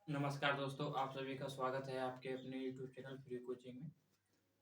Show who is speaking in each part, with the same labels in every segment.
Speaker 1: नमस्कार दोस्तों, आप सभी का स्वागत है आपके अपने यूट्यूब चैनल फ्री कोचिंग में।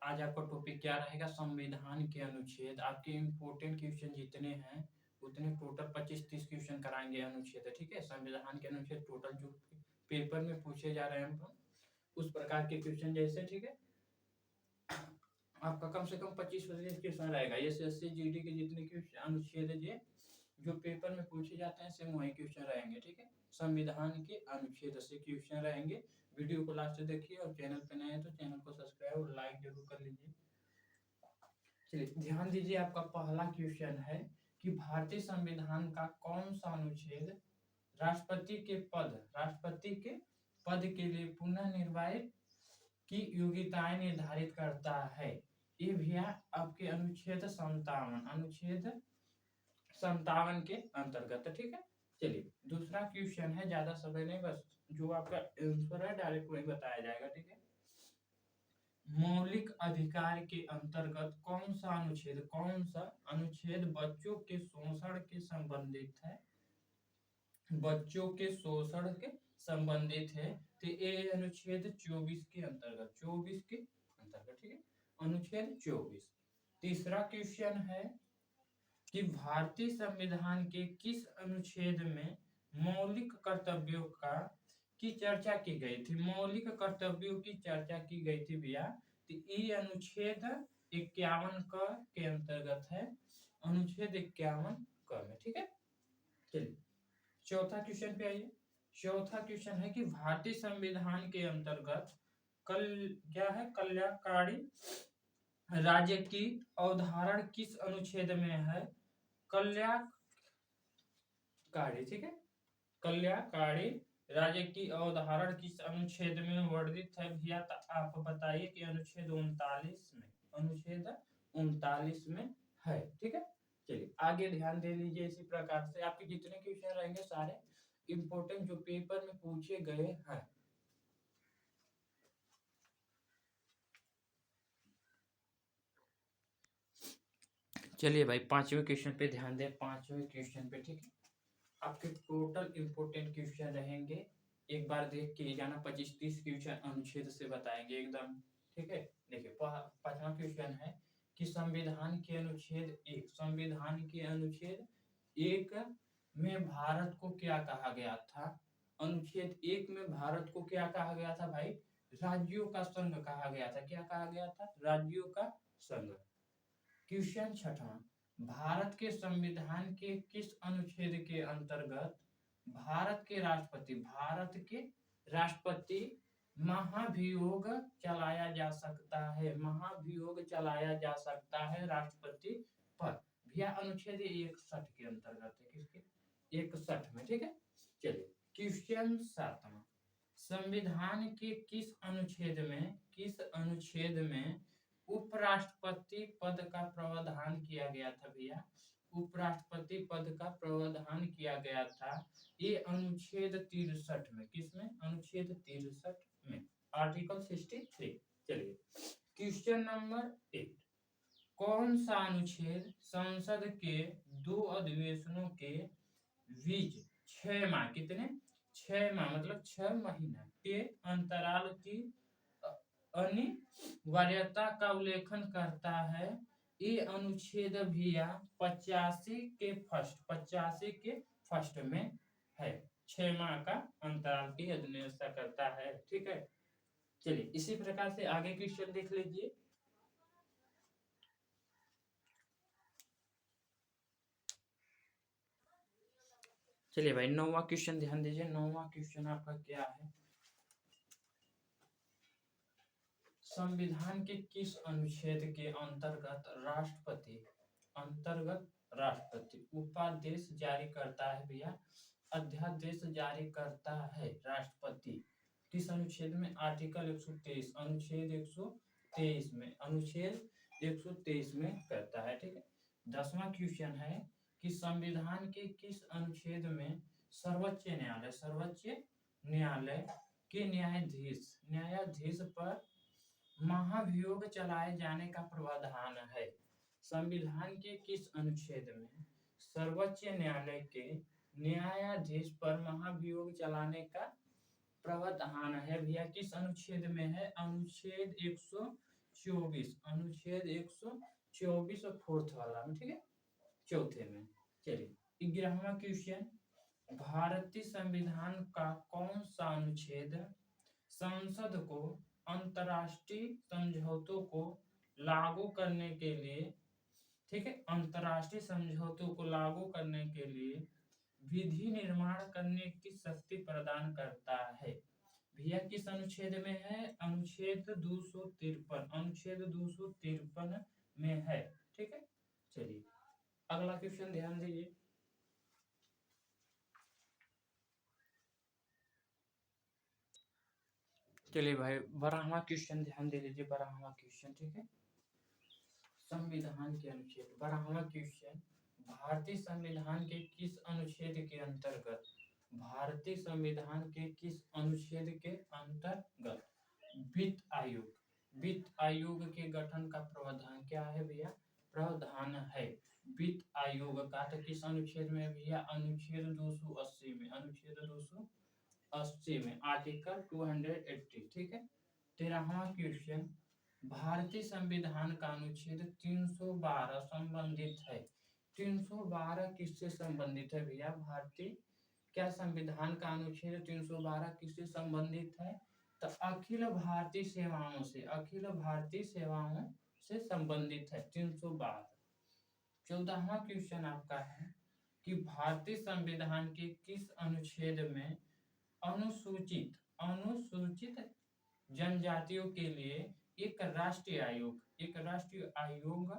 Speaker 1: आज आपका टॉपिक क्या रहेगा? संविधान के अनुच्छेद। आपके इम्पोर्टेंट क्वेश्चन जितने हैं उतने टोटल 25-30 क्वेश्चन कराएंगे अनुच्छेद, ठीक है। संविधान के अनुच्छेद टोटल जो पेपर में पूछे जा रहे हैं उस प्रकार के क्वेश्चन जैसे, ठीक है। आपका कम से कम 25% क्वेश्चन रहेगा। एसएससी जीडी के जितने क्वेश्चन अनुच्छेद है जो पेपर में पूछे जाते हैं सेम वही क्वेश्चन रहेंगे, ठीक है। संविधान के अनुच्छेद से क्वेश्चन रहेंगे। वीडियो को लास्ट देखिए और चैनल पे नए हैं तो चैनल को सब्सक्राइब और लाइक जरूर कर लीजिए। चलिए ध्यान दीजिए, आपका पहला क्वेश्चन है कि भारतीय संविधान का कौन सा अनुच्छेद राष्ट्रपति के पद के लिए पुनः निर्वाचित की योग्यताएं निर्धारित करता है? ये भैया आपके अनुच्छेद 57 के अंतर्गत, ठीक है। चलिए दूसरा क्वेश्चन है, ज्यादा समय नहीं, बस जो आपका आंसर है डायरेक्ट वही बताया जाएगा, ठीक है। मौलिक अधिकार के अंतर्गत कौन सा अनुच्छेद बच्चों के शोषण के संबंधित है? बच्चों के शोषण के संबंधित है तो ये अनुच्छेद 24 के अंतर्गत, ठीक है, अनुच्छेद 24। तीसरा क्वेश्चन है कि भारतीय संविधान के किस अनुच्छेद में मौलिक कर्तव्यों की चर्चा की गई थी? मौलिक कर्तव्यों की चर्चा की गई थी भैया, तो ये अनुच्छेद 51 के अंतर्गत है, अनुच्छेद 51 में, ठीक है। चलिए चौथा क्वेश्चन पे आइए। चौथा क्वेश्चन है कि भारतीय संविधान के अंतर्गत कल्याणकारी राज्य की अवधारणा किस अनुच्छेद में है? कल्याणकारी, ठीक है, कल्याणकारी राज्य की अवधारणा किस अनुच्छेद में वर्णित है भैया? तो आप बताइए कि अनुच्छेद 39 में है, ठीक है। चलिए आगे ध्यान दे लीजिए। इसी प्रकार से आपके जितने क्वेश्चन रहेंगे सारे इंपोर्टेंट जो पेपर में पूछे गए हैं। चलिए भाई पांचवें क्वेश्चन पे ध्यान दें। पांचवें क्वेश्चन पे, ठीक है, आपके टोटल इंपोर्टेंट क्वेश्चन रहेंगे। एक बार देख के जाना, 25-30 क्वेश्चन अनुच्छेद से बताएंगे एकदम, ठीक है। देखिए पांचवा क्वेश्चन है कि संविधान के अनुच्छेद 1 में भारत को क्या कहा गया था? अनुच्छेद 1 में भारत को क्या कहा गया था भाई? राज्यों का संघ कहा गया था। क्या कहा गया था? राज्यों का संघ। क्वेश्चन छठवां, भारत के संविधान के किस अनुच्छेद के अंतर्गत भारत के राष्ट्रपति महाभियोग चलाया जा सकता है? महाभियोग चलाया जा सकता है राष्ट्रपति पर। भैया अनुच्छेद 61 के अंतर्गत है। किसके? 61 में, ठीक है। चलिए क्वेश्चन सातवां, संविधान के किस अनुच्छेद में उपराष्ट्रपति पद का प्रावधान किया गया था भैया? उपराष्ट्रपति पद का प्रावधान किया गया था ये अनुच्छेद 63 में। किसमें? अनुच्छेद 63 में, आर्टिकल 63। चलिए क्वेश्चन नंबर 8, कौन सा अनुच्छेद संसद के 2 अधिवेशनों के बीच 6 माह, कितने? 6 माह मतलब 6 महीना के अंतराल की अनिवार्यता का उल्लेखन करता है? ये अनुच्छेद भैया 85 के फर्स्ट में है। 6 माह का अंतराल की अनिवार्यता करता है, ठीक है। चलिए इसी प्रकार से आगे क्वेश्चन देख लीजिए। चलिए भाई 9वां क्वेश्चन ध्यान दीजिए। 9वां क्वेश्चन आपका क्या है? संविधान के किस अनुच्छेद के अंतर्गत राष्ट्रपति उपादेश जारी करता है भैया? अध्यादेश जारी करता है राष्ट्रपति। किस अनुच्छेद में? आर्टिकल 123, अनुच्छेद 123 में करता है, ठीक है। 10वां क्वेश्चन है कि संविधान के किस अनुच्छेद में सर्वोच्च न्यायालय के न्यायाधीश पर महाभियोग चलाए जाने का प्रावधान है? संविधान के किस अनुच्छेद में सर्वोच्च न्यायालय के न्यायाधीश पर महाभियोग चलाने का प्रावधान है भैया किस अनुच्छेद में है? अनुच्छेद 124, अनुच्छेद 124 और फोर्थ वाला में, ठीक है, चौथे में। चलिए 11वां क्वेश्चन, भारतीय संविधान का कौन सा अनुच्छेद संसद को अंतर्राष्ट्रीय समझौतों को लागू करने के लिए, ठीक है, अंतर्राष्ट्रीय समझौतों को लागू करने के लिए विधि निर्माण करने की शक्ति प्रदान करता है? भैया किस अनुच्छेद में है? अनुच्छेद 253, अनुच्छेद 253 में है, ठीक है। चलिए अगला क्वेश्चन ध्यान दीजिए। चलिए भाई 12वां क्वेश्चन ध्यान दे लीजिए, 12वां क्वेश्चन, ठीक है, संविधान के अनुच्छेद। 12वां क्वेश्चन, भारतीय संविधान के किस अनुच्छेद के अंतर्गत, भारतीय संविधान के किस अनुच्छेद के अंतर्गत वित्त आयोग, वित्त आयोग के गठन का प्रावधान क्या है भैया? प्रावधान है वित्त आयोग का। तो किस अनुच्छेद में भैया? अनुच्छेद 280 में, अनुच्छेद 280 में, आर्टिकल 280, ठीक है। 13वां क्वेश्चन, भारतीय संविधान का अनुच्छेद 312 संबंधित है। 312 किससे संबंधित है भैया? भारतीय क्या संविधान का अनुच्छेद 312 किससे संबंधित है? तो अखिल भारतीय सेवाओं से, अखिल भारतीय सेवाओं से संबंधित है 312। 14वां क्वेश्चन आपका है कि भारतीय संविधान के किस अनुच्छेद में अनुसूचित, अनुसूचित जनजातियों के लिए एक राष्ट्रीय आयोग, एक राष्ट्रीय आयोग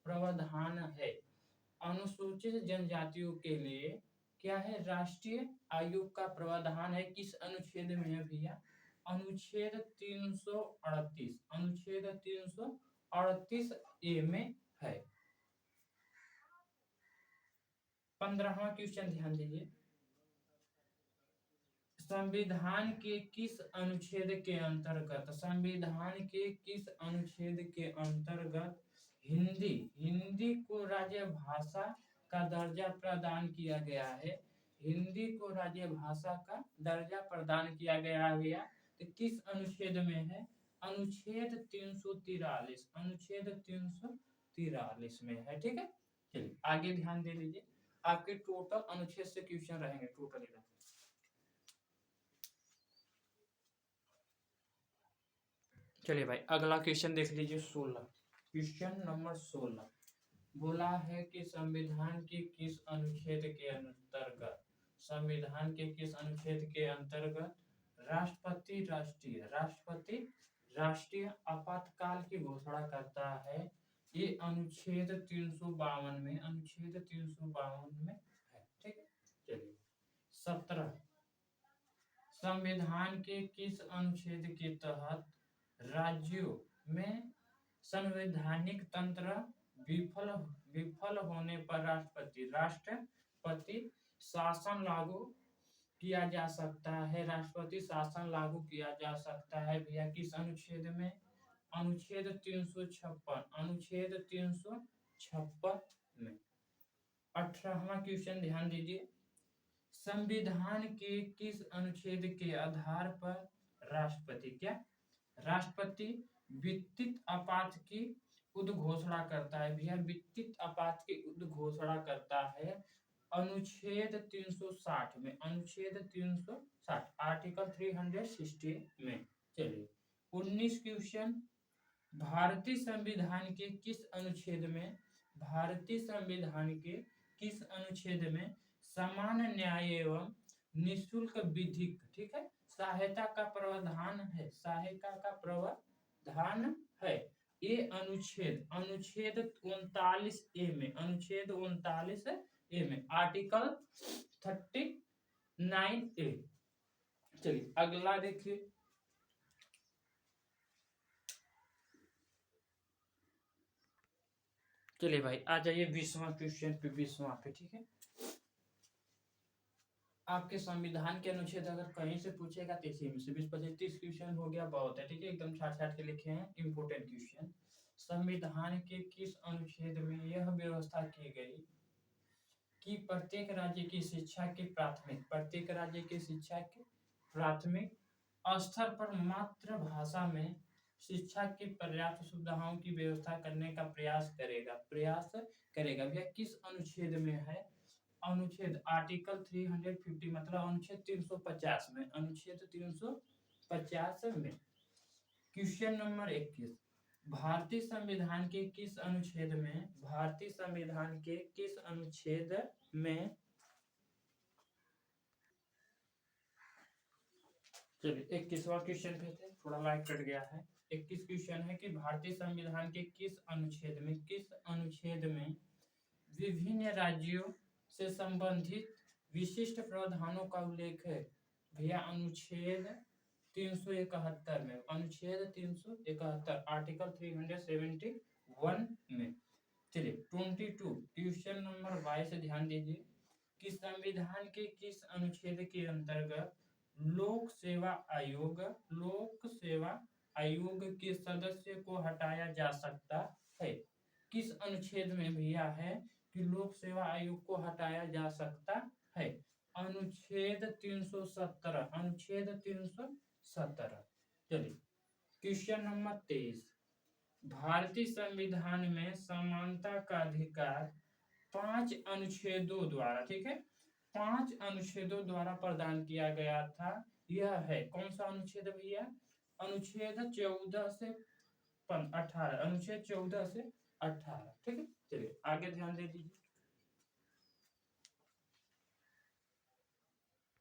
Speaker 1: प्रावधान है? अनुसूचित जनजातियों के लिए क्या है? राष्ट्रीय आयोग का प्रावधान है। किस अनुच्छेद में है भैया? अनुच्छेद 338, अनुच्छेद 338 ए में है। 15वां क्वेश्चन ध्यान दीजिए, संविधान के किस अनुच्छेद के अंतर्गत, संविधान के किस अनुच्छेद के अंतर्गत हिंदी, हिंदी को राज्य भाषा का दर्जा प्रदान किया गया है? हिंदी को राज्य भाषा का दर्जा प्रदान किया गया है भैया? तो किस अनुच्छेद में है? अनुच्छेद 343, अनुच्छेद 343 में है, ठीक है। चलिए आगे ध्यान दे लीजिए, आपके टोटल अनुच्छेद से क्वेश्चन रहेंगे, टोटल इधर। चलिए भाई अगला क्वेश्चन देख लीजिए, 16, क्वेश्चन नंबर 16 बोला है कि संविधान के किस अनुच्छेद के अंतर्गत, संविधान के किस अनुच्छेद के अंतर्गत राष्ट्रपति राष्ट्रीय, राष्ट्रपति राष्ट्रीय आपातकाल की घोषणा करता है? ये अनुच्छेद 352 में, अनुच्छेद 352 में है, ठीक है। चलिए 17, संविधान के किस अनुच्छेद के तहत राज्यों में संवैधानिक तंत्र विफल होने पर राष्ट्रपति शासन लागू किया जा सकता है? राष्ट्रपति शासन लागू किया जा सकता है भैया किस अनुच्छेद में? अनुच्छेद 356, अनुच्छेद 356 में। 18वां क्वेश्चन ध्यान दीजिए, संविधान के किस अनुच्छेद के आधार पर राष्ट्रपति क्या, राष्ट्रपति वित्तीय आपात की उद्घोषणा करता है भैया? वित्तीय आपात की उद्घोषणा करता है अनुच्छेद 360 में, अनुच्छेद 360, आर्टिकल 360 में। चलिए 19 क्वेश्चन, भारतीय संविधान के किस अनुच्छेद में, भारतीय संविधान के किस अनुच्छेद में समान न्याय एवं निःशुल्क विधिक, ठीक है, सहायता का प्रावधान है? सहायता का प्रावधान है। ये अनुच्छेद, अनुच्छेद 39 ए में, अनुच्छेद 39 ए में, आर्टिकल 39 ए। चलिए अगला देखिए, चलिए भाई आ जाइए 20वां क्वेश्चन पे, 20वां पे, ठीक है। आपके संविधान के अनुच्छेद अगर कहीं से पूछेगा तो इसी में से 20-25-30 क्वेश्चन हो गया, बहुत है, ठीक है, एकदम छाट के लिखे हैं इंपोर्टेंट क्वेश्चन। संविधान के किस अनुच्छेद में यह व्यवस्था की गई कि प्रत्येक राज्य की शिक्षा की प्राथमिक, प्रत्येक राज्य की शिक्षा की प्राथमिक स्तर पर मातृभाषा में शिक्षा की पर्याप्त सुविधाओं की व्यवस्था करने का प्रयास करेगा। भैया किस अनुच्छेद में है? अनुच्छेद आर्टिकल 350 मतलब अनुच्छेद 350 में, अनुच्छेद 350 में। क्वेश्चन नंबर 21, भारतीय संविधान के किस अनुच्छेद में, भारतीय संविधान के किस अनुच्छेद में, चलिए 21वां क्वेश्चन पे थे, थोड़ा लाइट कट गया है। 21 क्वेश्चन है कि भारतीय संविधान के किस अनुच्छेद में विभिन्न राज्यों से संबंधित विशिष्ट प्रावधानों का उल्लेख है? भैया अनुच्छेद 371 में, अनुच्छेद 371 आर्टिकल 371 में। चलिए 22 क्वेश्चन नंबर 22 ध्यान दीजिए कि संविधान के किस अनुच्छेद के अंतर्गत लोक सेवा आयोग के सदस्य को हटाया जा सकता है? किस अनुच्छेद में भैया है कि लोक सेवा आयोग को हटाया जा सकता है? अनुच्छेद 317, अनुच्छेद 317। चलिए क्वेश्चन नंबर 23, भारतीय संविधान में समानता का अधिकार 5 अनुच्छेदों द्वारा, ठीक है, 5 अनुच्छेदों द्वारा प्रदान किया गया था। यह है कौन सा अनुच्छेद भैया? अनुच्छेद 14 से 18, अनुच्छेद 14 से 18, ठीक है। चलिए आगे ध्यान दे दीजिए।